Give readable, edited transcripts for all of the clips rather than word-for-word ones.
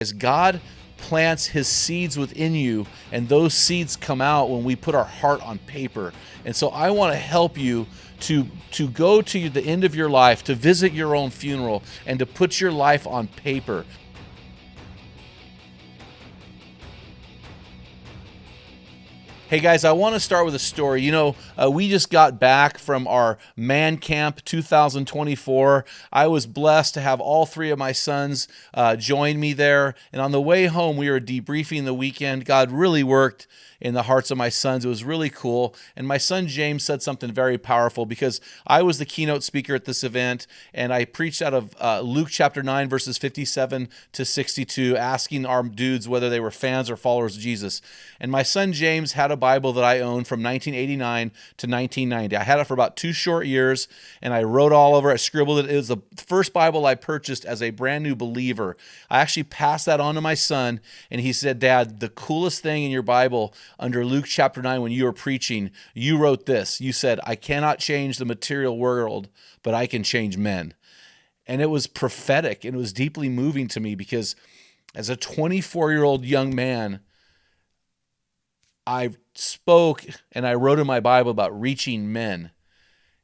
As God plants his seeds within you, and those seeds come out when we put our heart on paper. And so I want to help you to go to the end of your life, to visit your own funeral, and to put your life on paper. Hey guys, I want to start with a story. We just got back from our Man Camp 2024. I was blessed to have all three of my sons join me there. And on the way home, we were debriefing the weekend. God really worked in the hearts of my sons. It was really cool. And my son James said something very powerful, because I was the keynote speaker at this event, and I preached out of Luke chapter 9, verses 57 to 62, asking our dudes whether they were fans or followers of Jesus. And my son James had a Bible that I owned from 1989 to 1990. I had it for about 2 short years, and I wrote all over it. I scribbled it. It was the first Bible I purchased as a brand new believer. I actually passed that on to my son, and he said, "Dad, the coolest thing in your Bible, under Luke chapter 9, when you were preaching, you wrote this. You said, 'I cannot change the material world, but I can change men.'" And it was prophetic, and it was deeply moving to me, because as a 24-year-old young man, I spoke and I wrote in my Bible about reaching men.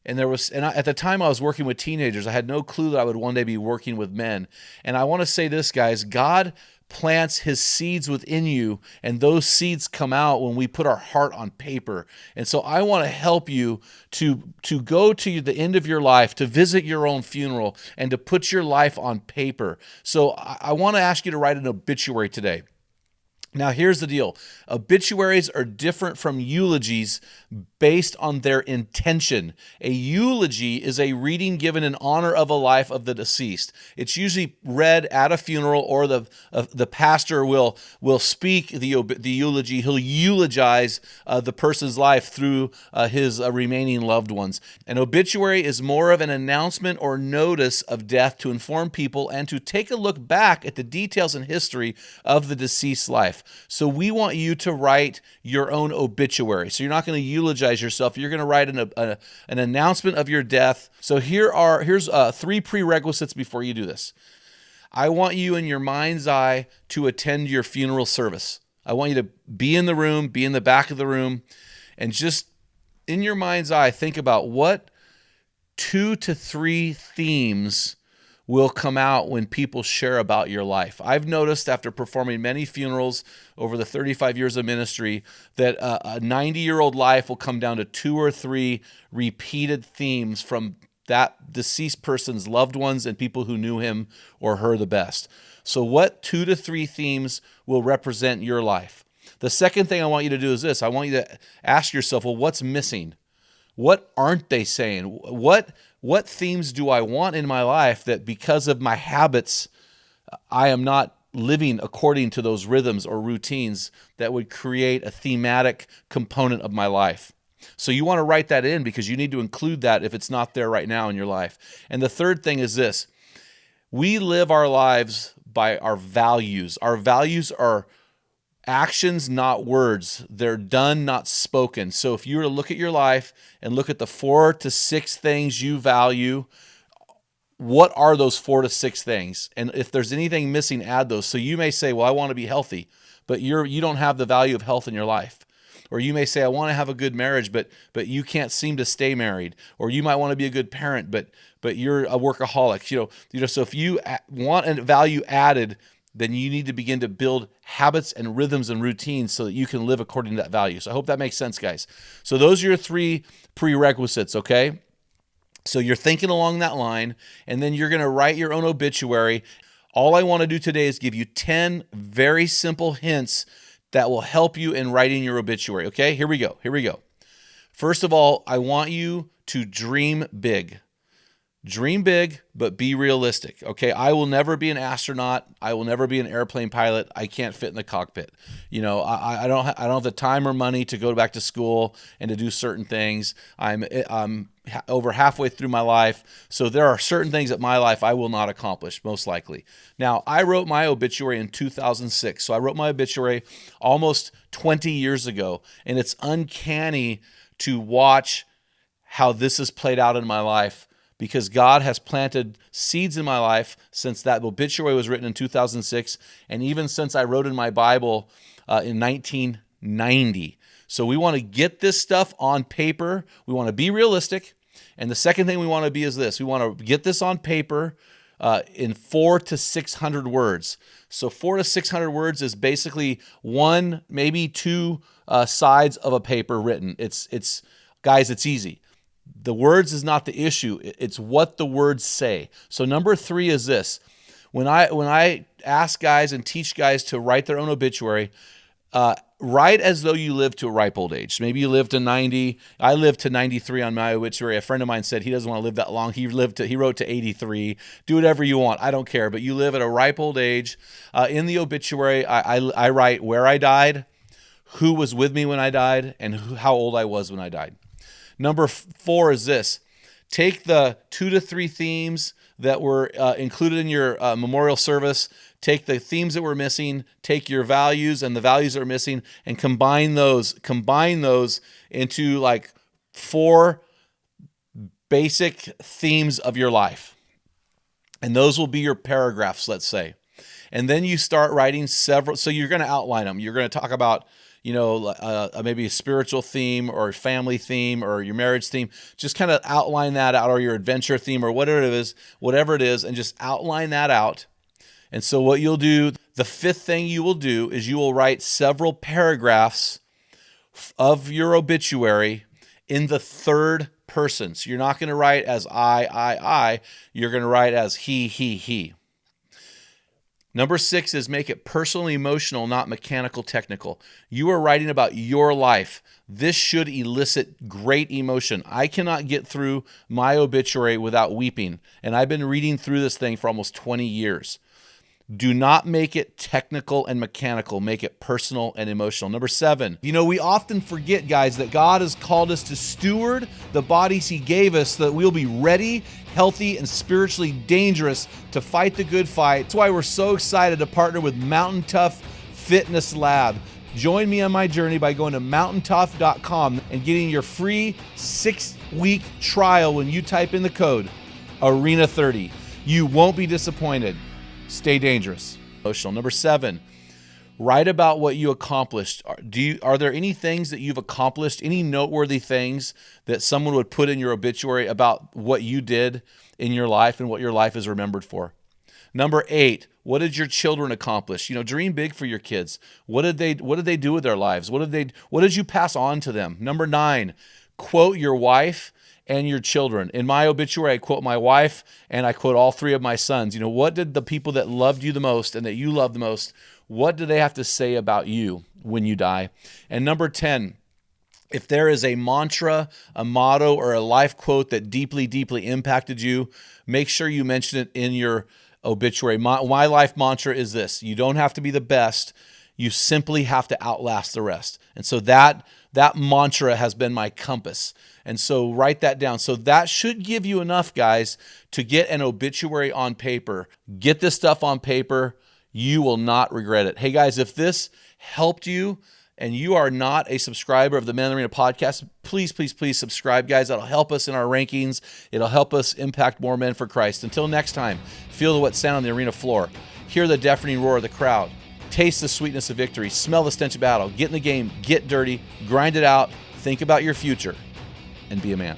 And at the time I was working with teenagers. I had no clue that I would one day be working with men. And I want to say this, guys: God plants his seeds within you, and those seeds come out when we put our heart on paper. And so I want to help you to go to the end of your life, to visit your own funeral, and to put your life on paper. So I want to ask you to write an obituary today. Now, here's the deal. Obituaries are different from eulogies based on their intention. A eulogy is a reading given in honor of a life of the deceased. It's usually read at a funeral, or the pastor will speak the eulogy. He'll eulogize the person's life through his remaining loved ones. An obituary is more of an announcement or notice of death to inform people and to take a look back at the details and history of the deceased's life. So we want you to write your own obituary. So you're not going to eulogize yourself. You're going to write an announcement of your death. So here's 3 prerequisites before you do this. I want you in your mind's eye to attend your funeral service. I want you to be in the room, be in the back of the room, and just in your mind's eye, think about what 2 to 3 themes will come out when people share about your life. I've noticed, after performing many funerals over the 35 years of ministry, that a 90-year-old life will come down to 2 or 3 repeated themes from that deceased person's loved ones and people who knew him or her the best. So what 2 to 3 themes will represent your life? The second thing I want you to do is this. I want you to ask yourself, well, what's missing? What aren't they saying? What themes do I want in my life that, because of my habits, I am not living according to those rhythms or routines that would create a thematic component of my life? So you want to write that in, because you need to include that if it's not there right now in your life. And the third thing is this. We live our lives by our values. Our values are actions, not words. They're done, not spoken. So if you were to look at your life and look at the 4 to 6 things you value, what are those 4 to 6 things? And if there's anything missing, add those. So you may say, well, I want to be healthy, but you don't have the value of health in your life. Or you may say, I want to have a good marriage, but you can't seem to stay married. Or you might want to be a good parent, but you're a workaholic. So if you want a value added, then you need to begin to build habits and rhythms and routines so that you can live according to that value. So I hope that makes sense, guys. So those are your 3 prerequisites, okay? So you're thinking along that line, and then you're going to write your own obituary. All I want to do today is give you 10 very simple hints that will help you in writing your obituary, okay? Here we go. First of all, I want you to dream big. Dream big, but be realistic, okay? I will never be an astronaut. I will never be an airplane pilot. I can't fit in the cockpit. I don't have the time or money to go back to school and to do certain things. I'm over halfway through my life, so there are certain things in my life I will not accomplish, most likely. Now, I wrote my obituary in 2006, so I wrote my obituary almost 20 years ago, and it's uncanny to watch how this has played out in my life because God has planted seeds in my life since that obituary was written in 2006, and even since I wrote in my Bible in 1990. So we want to get this stuff on paper. We want to be realistic. And the second thing we want to be is this. We want to get this on paper in 400 to 600 words. So 400 to 600 words is basically one, maybe two sides of a paper written. It's guys, it's easy. The words is not the issue. It's what the words say. So number 3 is this. When I ask guys and teach guys to write their own obituary, write as though you live to a ripe old age. Maybe you live to 90. I lived to 93 on my obituary. A friend of mine said he doesn't want to live that long. He wrote to 83. Do whatever you want. I don't care. But you live at a ripe old age. In the obituary, I write where I died, who was with me when I died, and how old I was when I died. Number 4 is this. Take the 2 to 3 themes that were included in your memorial service. Take the themes that were missing, take your values and the values that are missing, and combine those into like 4 basic themes of your life. And those will be your paragraphs, let's say. And then you start writing several. So you're going to outline them. You're going to talk about, maybe a spiritual theme or a family theme or your marriage theme. Just kind of outline that out, or your adventure theme, or whatever it is, and just outline that out. And so what you'll do, the 5th thing you will do is you will write several paragraphs of your obituary in the 3rd person. So you're not going to write as I. You're going to write as he. Number 6 is make it personally emotional, not mechanical technical. You are writing about your life. This should elicit great emotion. I cannot get through my obituary without weeping. And I've been reading through this thing for almost 20 years. Do not make it technical and mechanical. Make it personal and emotional. Number 7, we often forget, guys, that God has called us to steward the bodies he gave us so that we'll be ready, healthy, and spiritually dangerous to fight the good fight. That's why we're so excited to partner with Mountain Tough Fitness Lab. Join me on my journey by going to mountaintough.com and getting your free 6-week trial when you type in the code ARENA30. You won't be disappointed. Stay dangerous. Emotional. Number 7, write about what you accomplished. Are there any things that you've accomplished, any noteworthy things that someone would put in your obituary about what you did in your life and what your life is remembered for? Number 8, what did your children accomplish? Dream big for your kids. What did they do with their lives? What did you pass on to them? Number 9, quote your wife and your children. In my obituary, I quote my wife and I quote all 3 of my sons. What did the people that loved you the most and that you loved the most, what do they have to say about you when you die? And number 10, if there is a mantra, a motto, or a life quote that deeply, deeply impacted you, make sure you mention it in your obituary. My life mantra is this: you don't have to be the best. You simply have to outlast the rest. And so that mantra has been my compass. And so write that down. So that should give you enough, guys, to get an obituary on paper. Get this stuff on paper. You will not regret it. Hey, guys, if this helped you and you are not a subscriber of the Men in the Arena podcast, please, please, please subscribe, guys. That'll help us in our rankings. It'll help us impact more men for Christ. Until next time, feel the wet sound on the arena floor. Hear the deafening roar of the crowd. Taste the sweetness of victory. Smell the stench of battle. Get in the game. Get dirty. Grind it out. Think about your future. And be a man.